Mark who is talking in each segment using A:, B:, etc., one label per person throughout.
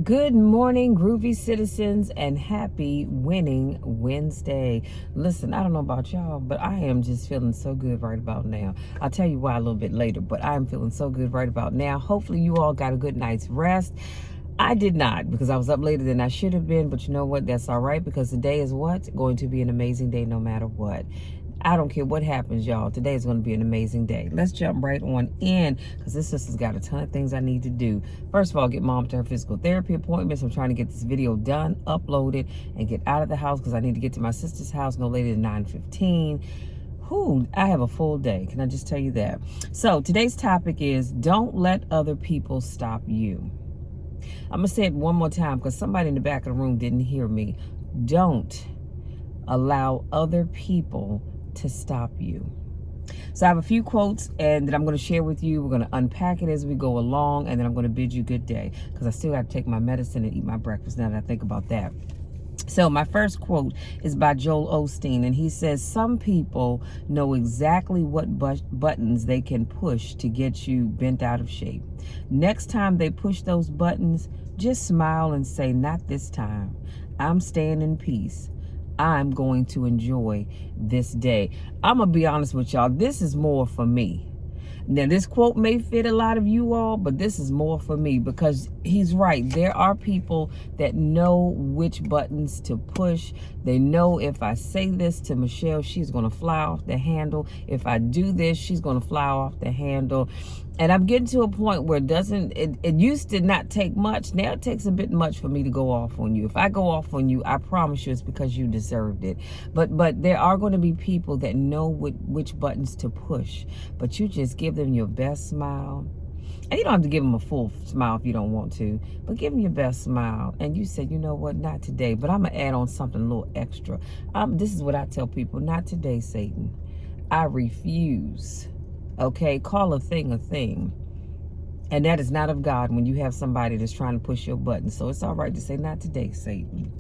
A: Good morning, groovy citizens, and happy winning Wednesday. Listen, I don't know about y'all, but I am just feeling so good right about now. I'll tell you why a little bit later, but I'm feeling so good right about now. Hopefully, you all got a good night's rest. I did not because I was up later than I should have been, but you know what? That's all right because today is what? Going to be an amazing day no matter what. I don't care what happens, y'all. Today is going to be an amazing day. Let's jump right on in because this sister's got a ton of things I need to do. First of all, get mom to her physical therapy appointments. I'm trying to get this video done, uploaded, and get out of the house because I need to get to my sister's house no later than 9:15. I have a full day. Can I just tell you that? So today's topic is don't let other people stop you. I'm going to say it one more time because somebody in the back of the room didn't hear me. Don't allow other people to stop you. So I have a few quotes and that I'm going to share with you. We're going to unpack it as we go along, and then I'm going to bid you good day because I still got to take my medicine and eat my breakfast now that I think about that. So my first quote is by Joel Osteen, and he says, some people know exactly what buttons they can push to get you bent out of shape. Next time they push those buttons, just smile and say, not this time. I'm staying in peace. I'm going to enjoy this day. I'm going to be honest with y'all. This is more for me. Now, this quote may fit a lot of you all, but this is more for me because he's right. There are people that know which buttons to push. They know if I say this to Michelle, she's going to fly off the handle. If I do this, she's going to fly off the handle. And I'm getting to a point where it used to not take much. Now it takes a bit much for me to go off on you. If I go off on you, I promise you it's because you deserved it. But there are going to be people that know which buttons to push. But you just give them your best smile. And you don't have to give them a full smile if you don't want to. But give them your best smile. And you say, you know what, not today. But I'm going to add on something a little extra. This is what I tell people. Not today, Satan. I refuse. Okay, call a thing a thing. And that is not of God when you have somebody that's trying to push your button. So it's all right to say, not today, Satan.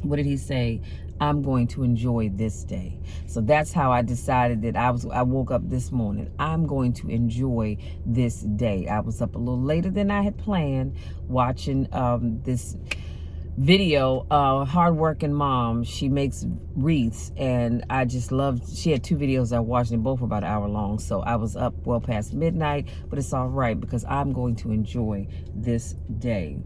A: What did he say? I'm going to enjoy this day. So that's how I decided that I woke up this morning. I'm going to enjoy this day. I was up a little later than I had planned, watching this video. Hardworking mom, she makes wreaths, and I just loved. She had two videos I watched, and both were about an hour long. So I was up well past midnight, but it's all right because I'm going to enjoy this day.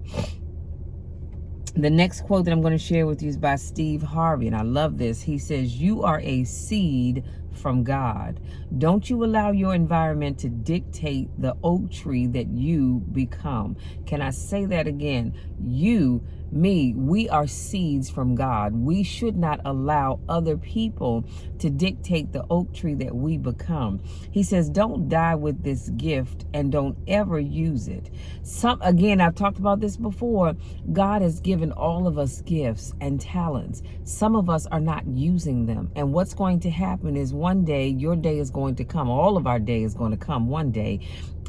A: The next quote that I'm going to share with you is by Steve Harvey, and I love this. He says, you are a seed from God. Don't you allow your environment to dictate the oak tree that you become. Can I say that again? We are seeds from God. We should not allow other people to dictate the oak tree that we become. He says, don't die with this gift and don't ever use it. Again, I've talked about this before. God has given all of us gifts and talents. Some of us are not using them. And what's going to happen is one day, your day is going to come. All of our day is going to come one day.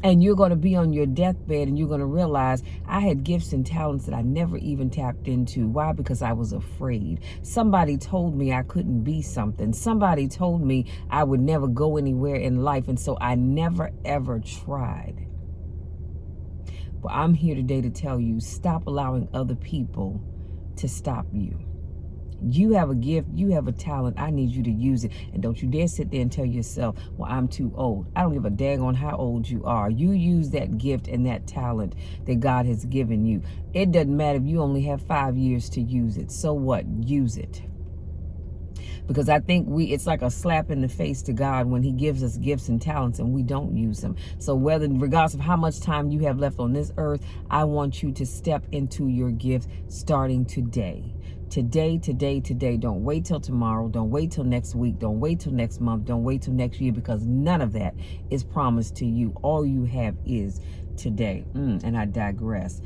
A: And you're going to be on your deathbed and you're going to realize I had gifts and talents that I never even tapped into. Why? Because I was afraid. Somebody told me I couldn't be something. Somebody told me I would never go anywhere in life. And so I never, ever tried. But I'm here today to tell you, stop allowing other people to stop you. You have a gift, you have a talent, I need you to use it. And don't you dare sit there and tell yourself, well, I'm too old. I don't give a dang on how old you are. You use that gift and that talent that God has given you. It doesn't matter if you only have 5 years to use it. So what? Use it. Because I think it's like a slap in the face to God when he gives us gifts and talents and we don't use them. So regardless of how much time you have left on this earth, I want you to step into your gift starting today. Today. Don't wait till tomorrow. Don't wait till next week. Don't wait till next month. Don't wait till next year, because none of that is promised to you. All you have is today. And I digress.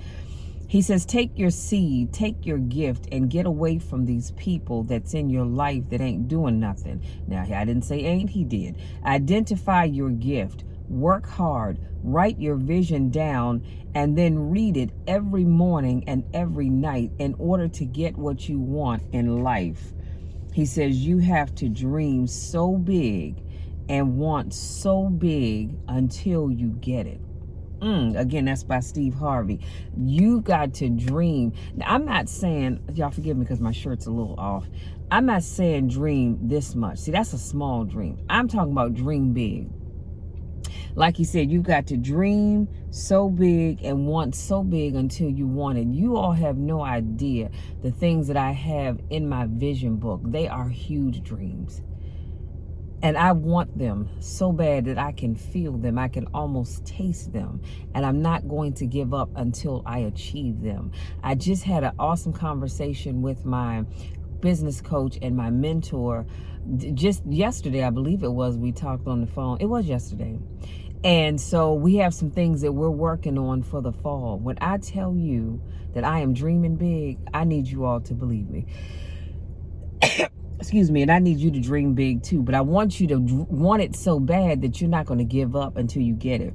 A: He says, take your seed, take your gift, and get away from these people that's in your life that ain't doing nothing. Now, I didn't say ain't, he did. Identify your gift. Work hard. Write your vision down and then read it every morning and every night in order to get what you want in life. He says you have to dream so big and want so big until you get it. Again, that's by Steve Harvey. You got to dream. Now, I'm not saying, y'all forgive me because my shirt's a little off. I'm not saying dream this much. See, that's a small dream. I'm talking about dream big. Like he said, you got to dream so big and want so big until you want it. You all have no idea the things that I have in my vision book. They are huge dreams. And I want them so bad that I can feel them. I can almost taste them. And I'm not going to give up until I achieve them. I just had an awesome conversation with my business coach and my mentor just yesterday. I believe it was. We talked on the phone. It was yesterday. And so we have some things that we're working on for the fall. When I tell you that I am dreaming big, I need you all to believe me. Excuse me, and I need you to dream big too. But I want you to want it so bad that you're not going to give up until you get it.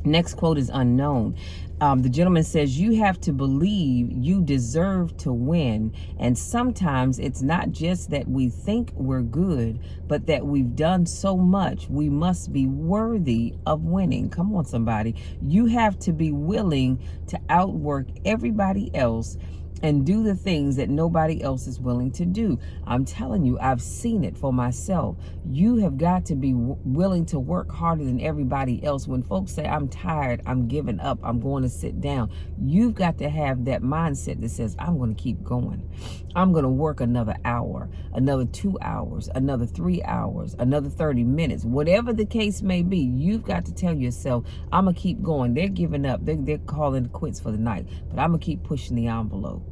A: Next quote is unknown. The gentleman says, you have to believe you deserve to win. And sometimes it's not just that we think we're good, but that we've done so much, we must be worthy of winning. Come on, somebody. You have to be willing to outwork everybody else and do the things that nobody else is willing to do. I'm telling you, I've seen it for myself. You have got to be willing to work harder than everybody else. When folks say, I'm tired, I'm giving up, I'm going to sit down, you've got to have that mindset that says, I'm going to keep going. I'm going to work another hour, another 2 hours, another 3 hours, another 30 minutes, whatever the case may be. You've got to tell yourself, I'm going to keep going. They're giving up. They're calling it quits for the night, but I'm going to keep pushing the envelope.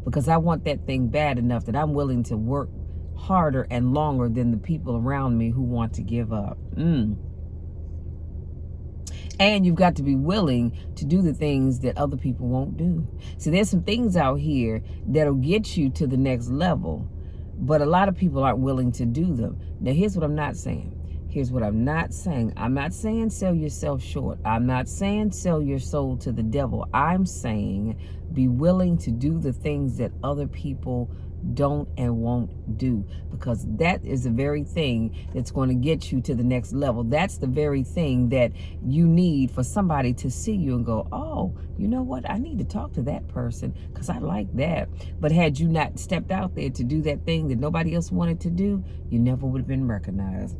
A: Because I want that thing bad enough that I'm willing to work harder and longer than the people around me who want to give up. And you've got to be willing to do the things that other people won't do. See, there's some things out here that'll get you to the next level, but a lot of people aren't willing to do them. Now, here's what I'm not saying. Here's what I'm not saying. I'm not saying sell yourself short. I'm not saying sell your soul to the devil. I'm saying be willing to do the things that other people don't and won't do, because that is the very thing that's going to get you to the next level. That's the very thing that you need for somebody to see you and go, oh, you know what? I need to talk to that person because I like that. But had you not stepped out there to do that thing that nobody else wanted to do, you never would have been recognized.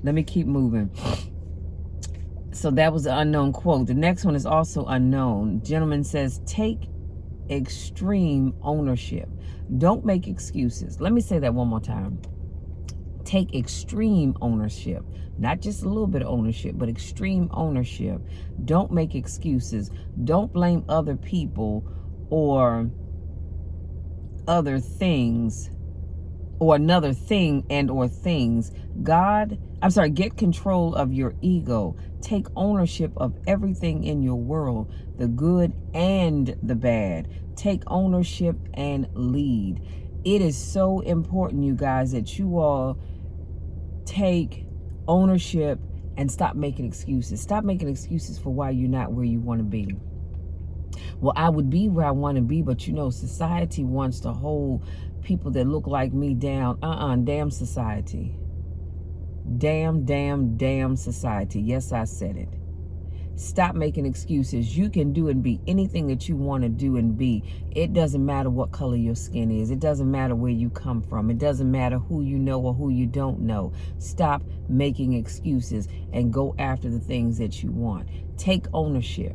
A: Let me keep moving. So that was the unknown quote. The next one is also unknown. Gentleman says, take extreme ownership. Don't make excuses. Let me say that one more time. Take extreme ownership. Not just a little bit of ownership, but extreme ownership. Don't make excuses. Don't blame other people or other things or another thing and or things. Get control of your ego. Take ownership of everything in your world, the good and the bad. Take ownership and lead. It is so important, you guys, that you all take ownership and stop making excuses. Stop making excuses for why you're not where you want to be. Well, I would be where I want to be, but you know, society wants to hold people that look like me down. Damn society. Damn society. Yes, I said it. Stop making excuses. You can do and be anything that you want to do and be. It doesn't matter what color your skin is. It doesn't matter where you come from. It doesn't matter who you know or who you don't know. Stop making excuses and go after the things that you want. Take ownership.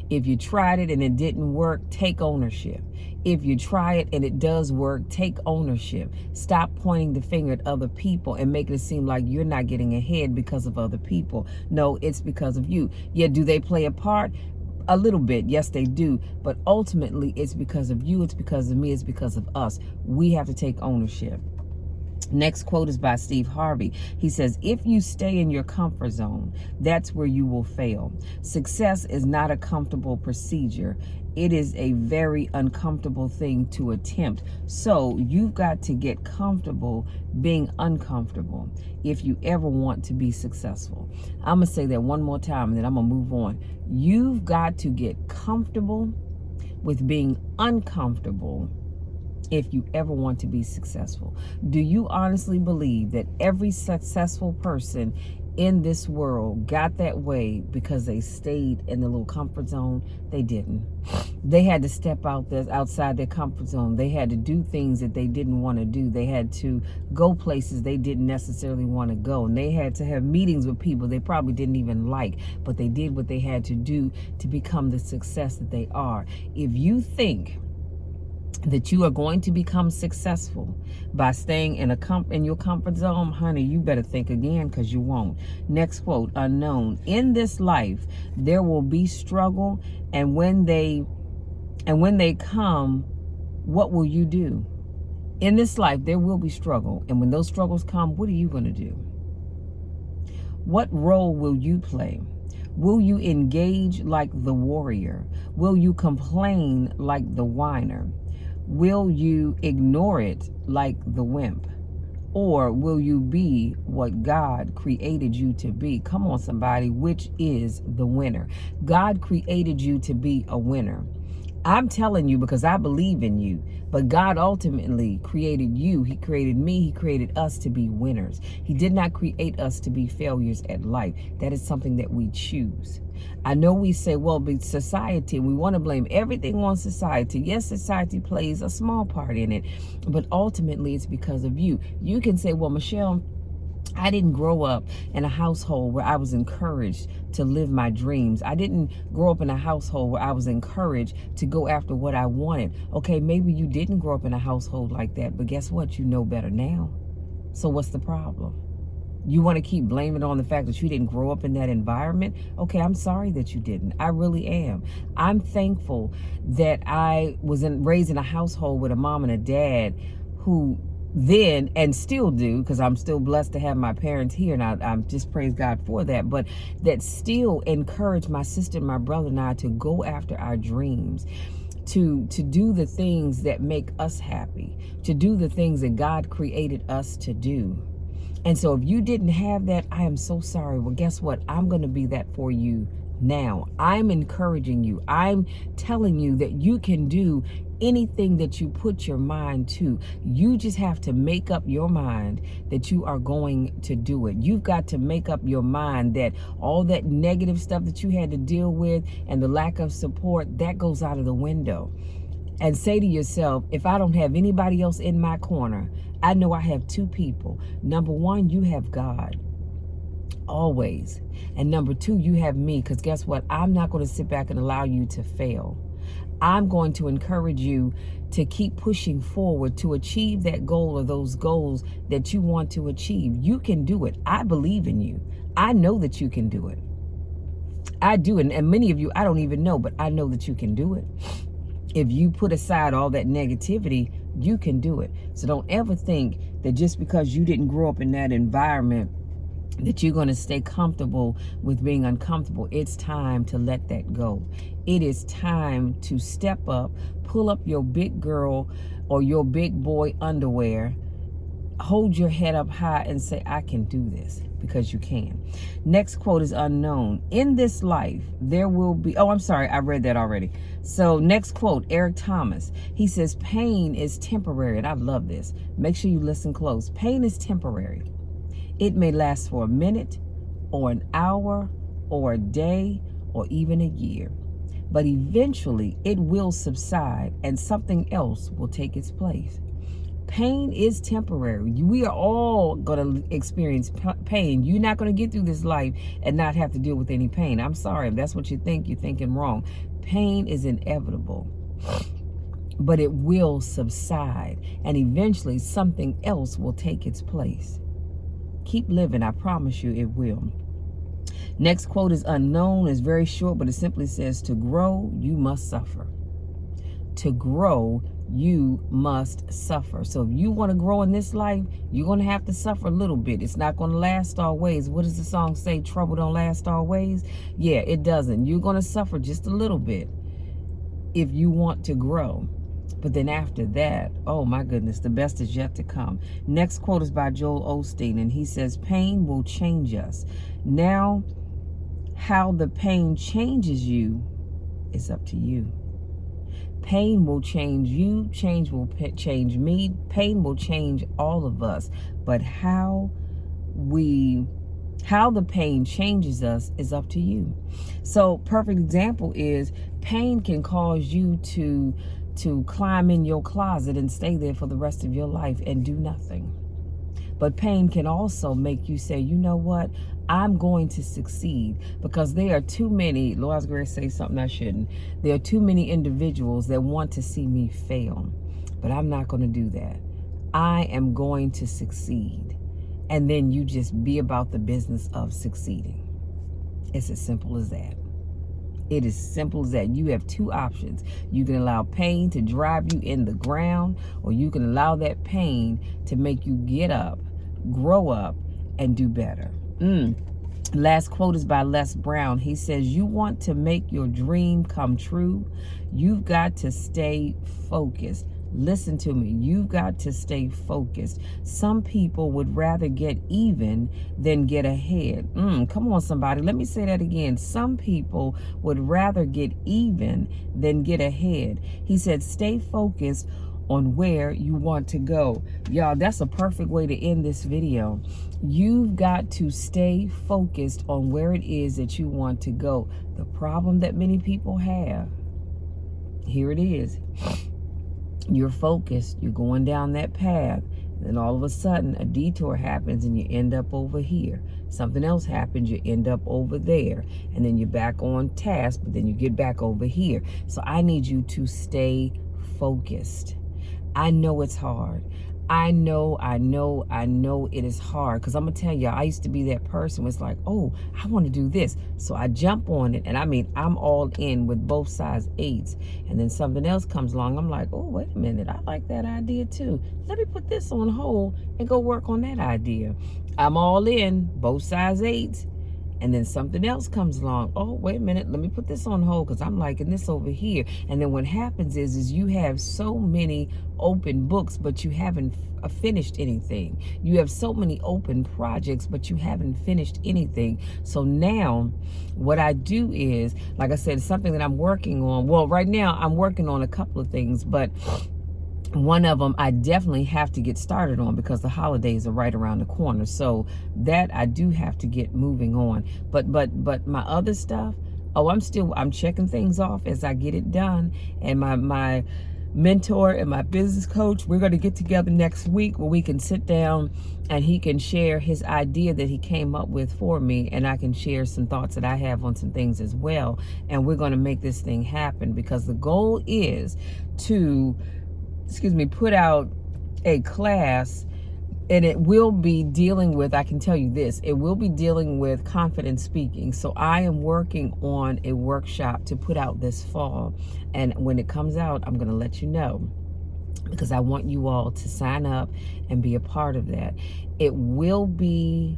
A: If you tried it and it didn't work, take ownership. If you try it and it does work, take ownership. Stop pointing the finger at other people and making it seem like you're not getting ahead because of other people. No, it's because of you. Yeah, do they play a part? A little bit. Yes, they do. But ultimately, it's because of you. It's because of me. It's because of us. We have to take ownership. Next quote is by Steve Harvey. He says, if you stay in your comfort zone, that's where you will fail. Success is not a comfortable procedure. It is a very uncomfortable thing to attempt. So you've got to get comfortable being uncomfortable if you ever want to be successful. I'm going to say that one more time and then I'm going to move on. You've got to get comfortable with being uncomfortable if you ever want to be successful. Do you honestly believe that every successful person in this world got that way because they stayed in the little comfort zone. They didn't. They had to step out there outside their comfort zone. They had to do things that they didn't want to do. They had to go places they didn't necessarily want to go. And they had to have meetings with people they probably didn't even like, but they did what they had to do to become the success that they are. If you think that you are going to become successful by staying in your comfort zone, honey, you better think again, because you won't. Next quote, unknown. In this life, there will be struggle, and when they come, what will you do? In this life, there will be struggle, and when those struggles come, what are you going to do? What role will you play? Will you engage like the warrior? Will you complain like the whiner? Will you ignore it like the wimp? Or will you be what God created you to be? Come on, somebody, which is the winner. God created you to be a winner. I'm telling you because I believe in you. But God ultimately created you. He created me. He created us to be winners. He did not create us to be failures at life. That is something that we choose. I know we say, well, but society, we want to blame everything on society. Yes, society plays a small part in it, but ultimately it's because of you. You can say, well, Michelle, I didn't grow up in a household where I was encouraged to live my dreams. I didn't grow up in a household where I was encouraged to go after what I wanted. Okay, maybe you didn't grow up in a household like that, but guess what? You know better now. So what's the problem? You want to keep blaming on the fact that you didn't grow up in that environment? Okay, I'm sorry that you didn't. I really am. I'm thankful that I was raised in a household with a mom and a dad who then, and still do, because I'm still blessed to have my parents here, and I'm just praise God for that, but that still encouraged my sister and my brother and I to go after our dreams, to do the things that make us happy, to do the things that God created us to do. And so if you didn't have that, I am so sorry. Well, guess what? I'm going to be that for you now. I'm encouraging you. I'm telling you that you can do anything that you put your mind to. You just have to make up your mind that you are going to do it. You've got to make up your mind that all that negative stuff that you had to deal with and the lack of support, that goes out of the window. And say to yourself, if I don't have anybody else in my corner, I know I have two people. Number one, you have God. Always. And number two, you have me, because guess what? I'm not going to sit back and allow you to fail. I'm going to encourage you to keep pushing forward to achieve that goal or those goals that you want to achieve. You can do it. I believe in you. I know that you can do it. I do. And many of you, I don't even know, but I know that you can do it. If you put aside all that negativity, you can do it. So don't ever think that just because you didn't grow up in that environment that you're going to stay comfortable with being uncomfortable. It's time to let that go. It is time to step up, pull up your big girl or your big boy underwear, hold your head up high and say, I can do this, because you can. Next quote is unknown. In this life, there will be, oh, I'm sorry, I read that already. So next quote, Eric Thomas. He says, pain is temporary. And I love this. Make sure you listen close. Pain is temporary. It may last for a minute or an hour or a day or even a year. But eventually it will subside and something else will take its place. Pain is temporary. We are all going to experience pain. You're not going to get through this life and not have to deal with any pain. I'm sorry. If that's what you think, you're thinking wrong. Pain is inevitable, but it will subside and eventually something else will take its place. Keep living. I promise you it will. Next quote is unknown. It's very short, but it simply says, to grow, you must suffer. To grow, you must suffer. So if you want to grow in this life, you're going to have to suffer a little bit. It's not going to last always. What does the song say? Trouble don't last always. Yeah, it doesn't. You're going to suffer just a little bit if you want to grow. But then after that, oh my goodness, the best is yet to come. Next quote is by Joel Osteen, and he says, pain will change us. Now, how the pain changes you is up to you. Pain will change you, change will change me, pain will change all of us. But how we How the pain changes us is up to you. So, perfect example is pain can cause you to climb in your closet and stay there for the rest of your life and do nothing. But pain can also make you say, you know what? I'm going to succeed, because there are too many, Lord, I was going to say something I shouldn't. There are too many individuals that want to see me fail, but I'm not going to do that. I am going to succeed. And then you just be about the business of succeeding. It's as simple as that. It is simple as that. You have two options. You can allow pain to drive you in the ground, or you can allow that pain to make you get up, grow up, and do better. Last quote is by Les Brown. He says, you want to make your dream come true, you've got to stay focused. Listen to me. You've got to stay focused. Some people would rather get even than get ahead. Come on, somebody. Let me say that again. Some people would rather get even than get ahead. He said, stay focused on where you want to go. Y'all, that's a perfect way to end this video. You've got to stay focused on where it is that you want to go. The problem that many people have, here it is. You're focused, you're going down that path, and then all of a sudden a detour happens and you end up over here. Something else happens, you end up over there, and then you're back on task, but then you get back over here. So I need you to stay focused. I know it's hard. I know it is hard, because I'm going to tell you, I used to be that person was like, oh, I want to do this. So I jump on it, and I mean, I'm all in with both size 8s. And then something else comes along. I'm like, oh, wait a minute. I like that idea too. Let me put this on hold and go work on that idea. I'm all in, both size 8s. And then something else comes along. Oh, wait a minute. Let me put this on hold because I'm liking this over here. And then what happens is you have so many open books, but you haven't finished anything. You have so many open projects, but you haven't finished anything. So now what I do is, like I said, it's something that I'm working on. Well, right now I'm working on a couple of things, but one of them I definitely have to get started on because the holidays are right around the corner. So that I do have to get moving on. But my other stuff, I'm checking things off as I get it done. And my mentor and my business coach, we're going to get together next week where we can sit down and he can share his idea that he came up with for me, and I can share some thoughts that I have on some things as well. And we're going to make this thing happen, because the goal is to put out a class, and it will be dealing with, I can tell you this, it will be dealing with confident speaking. So I am working on a workshop to put out this fall. And when it comes out, I'm going to let you know, because I want you all to sign up and be a part of that. It will be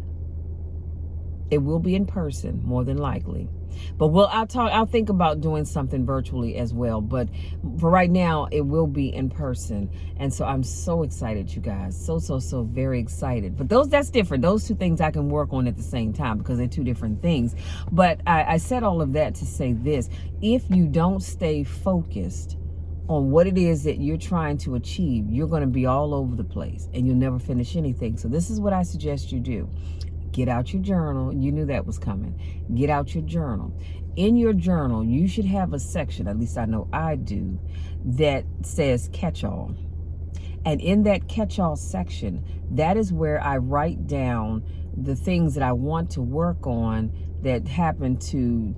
A: in person, more than likely. But I'll think about doing something virtually as well. But for right now, it will be in person. And so I'm so excited, you guys. So very excited. But that's different. Those two things I can work on at the same time, because they're two different things. But I said all of that to say this. If you don't stay focused on what it is that you're trying to achieve, you're going to be all over the place and you'll never finish anything. So this is what I suggest you do. Get out your journal. You knew that was coming. Get out your journal. In your journal, you should have a section, at least I know I do, that says catch-all. And in that catch-all section, that is where I write down the things that I want to work on that happen to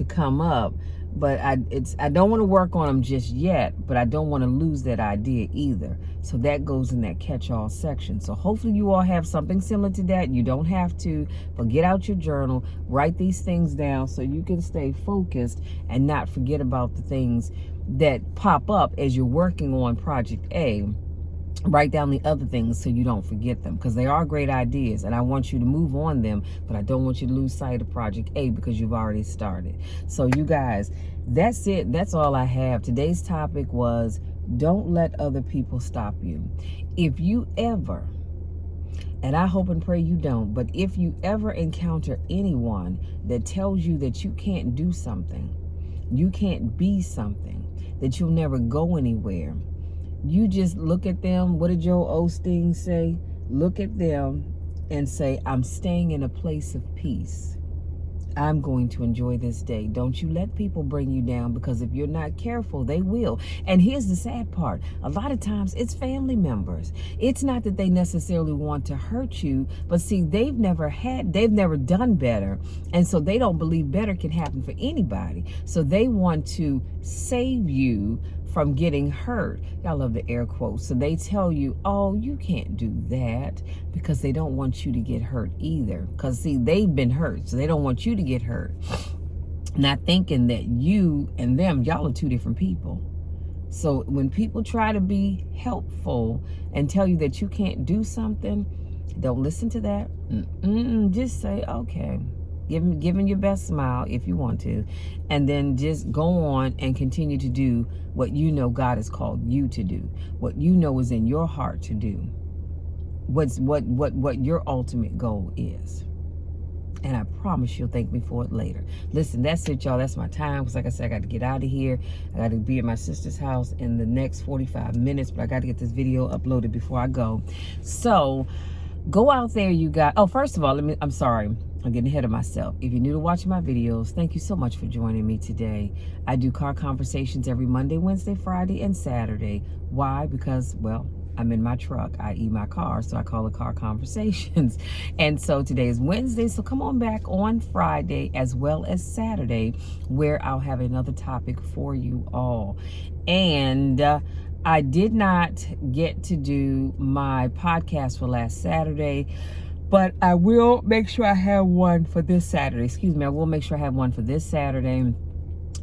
A: come up. But I don't want to work on them just yet, but I don't want to lose that idea either. So that goes in that catch-all section. So hopefully you all have something similar to that. You don't have to, but get out your journal, write these things down so you can stay focused and not forget about the things that pop up as you're working on Project A. Write down the other things so you don't forget them, because they are great ideas and I want you to move on them, but I don't want you to lose sight of Project A because you've already started. So you guys, that's it. That's all I have. Today's topic was, don't let other people stop you. If you ever, and I hope and pray you don't, but if you ever encounter anyone that tells you that you can't do something, you can't be something, that you'll never go anywhere, you just look at them. What did Osteen say? Look at them and say, I'm staying in a place of peace. I'm going to enjoy this day. Don't you let people bring you down, because if you're not careful, they will. And here's the sad part. A lot of times it's family members. It's not that they necessarily want to hurt you, but see, they've never done better. And so they don't believe better can happen for anybody. So they want to save you from getting hurt. Y'all love the air quotes. So they tell you, oh, you can't do that, because they don't want you to get hurt either. Because see, they've been hurt, so they don't want you to get hurt. Not thinking that you and them, y'all are two different people. So when people try to be helpful and tell you that you can't do something, don't listen to that. Just say, okay. Give them your best smile if you want to, and then just go on and continue to do what you know God has called you to do, what you know is in your heart to do, what your ultimate goal is. And I promise you'll thank me for it later. Listen, that's it, y'all. That's my time. Because like I said, I got to get out of here. I got to be at my sister's house in the next 45 minutes. But I got to get this video uploaded before I go. So go out there, you guys. Oh, first of all, I'm sorry. I'm getting ahead of myself. If you're new to watching my videos, thank you so much for joining me today. I do car conversations every Monday, Wednesday, Friday, and Saturday. Why? Because, well, I'm in my truck, i.e. my car, so I call it Car Conversations. And so today is Wednesday, so come on back on Friday as well as Saturday, where I'll have another topic for you all. And I did not get to do my podcast for last Saturday, but I will make sure I have one for this Saturday. Excuse me, I will make sure I have one for this Saturday.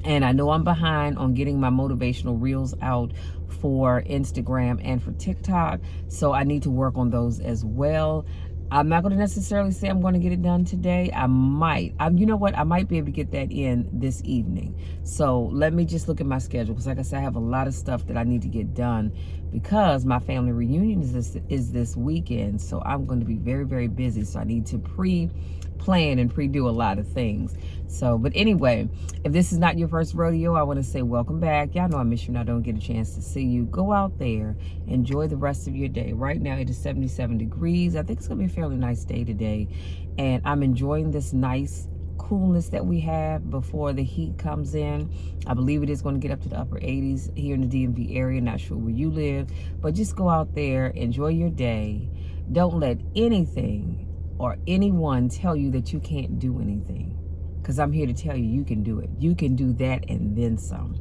A: And I know I'm behind on getting my motivational reels out for Instagram and for TikTok. So I need to work on those as well. I'm not going to necessarily say I'm going to get it done today. I might. You know what? I might be able to get that in this evening. So let me just look at my schedule. Because like I said, I have a lot of stuff that I need to get done because my family reunion is this weekend. So I'm going to be very, very busy. So I need to pre-plan and pre-do a lot of things. So, but anyway, if this is not your first rodeo, I want to say welcome back. Y'all know I miss you and I don't get a chance to see you. Go out there, enjoy the rest of your day. Right now it is 77 degrees. I think it's going to be a fairly nice day today. And I'm enjoying this nice coolness that we have before the heat comes in. I believe it is going to get up to the upper 80s here in the DMV area. Not sure where you live, but just go out there, enjoy your day. Don't let anything or anyone tell you that you can't do anything. Because I'm here to tell you, you can do it. You can do that and then some.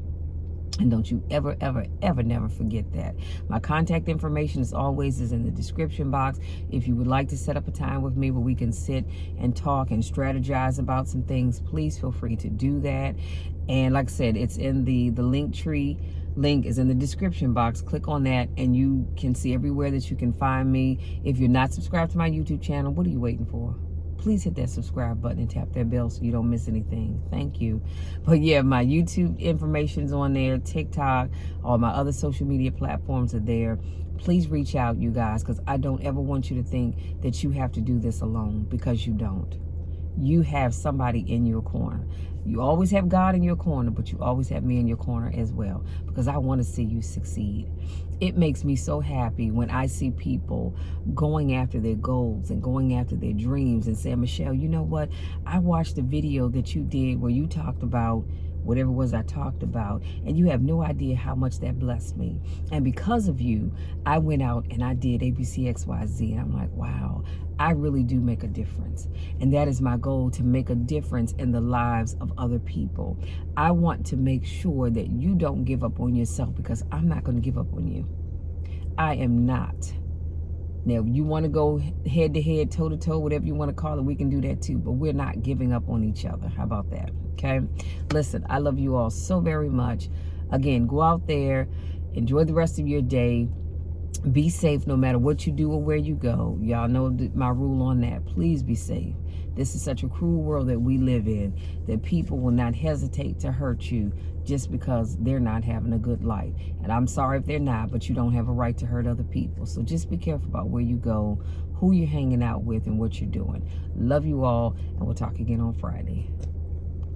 A: And don't you ever, ever, ever, never forget that. My contact information, as always, is in the description box. If you would like to set up a time with me where we can sit and talk and strategize about some things, please feel free to do that. And like I said, it's in the link tree. Link is in the description box. Click on that and you can see everywhere that you can find me. If you're not subscribed to my YouTube channel, what are you waiting for? Please hit that subscribe button and tap that bell so you don't miss anything. Thank you. But yeah, my YouTube information's on there, TikTok, all my other social media platforms are there. Please reach out, you guys, because I don't ever want you to think that you have to do this alone, because you don't. You have somebody in your corner. You always have God in your corner, but you always have me in your corner as well, because I want to see you succeed. It makes me so happy when I see people going after their goals and going after their dreams and saying, Michelle, you know what? I watched the video that you did where you talked about whatever it was I talked about, and you have no idea how much that blessed me. And because of you, I went out and I did ABCXYZ, and I'm like, wow, I really do make a difference. And that is my goal, to make a difference in the lives of other people. I want to make sure that you don't give up on yourself, because I'm not going to give up on you. I am not. Now, if you want to go head to head, toe to toe, whatever you want to call it, we can do that too. But we're not giving up on each other. How about that? Okay. Listen, I love you all so very much. Again, go out there, enjoy the rest of your day. Be safe no matter what you do or where you go. Y'all know my rule on that. Please be safe. This is such a cruel world that we live in, that people will not hesitate to hurt you just because they're not having a good life. And I'm sorry if they're not, but you don't have a right to hurt other people. So just be careful about where you go, who you're hanging out with, and what you're doing. Love you all, and we'll talk again on Friday.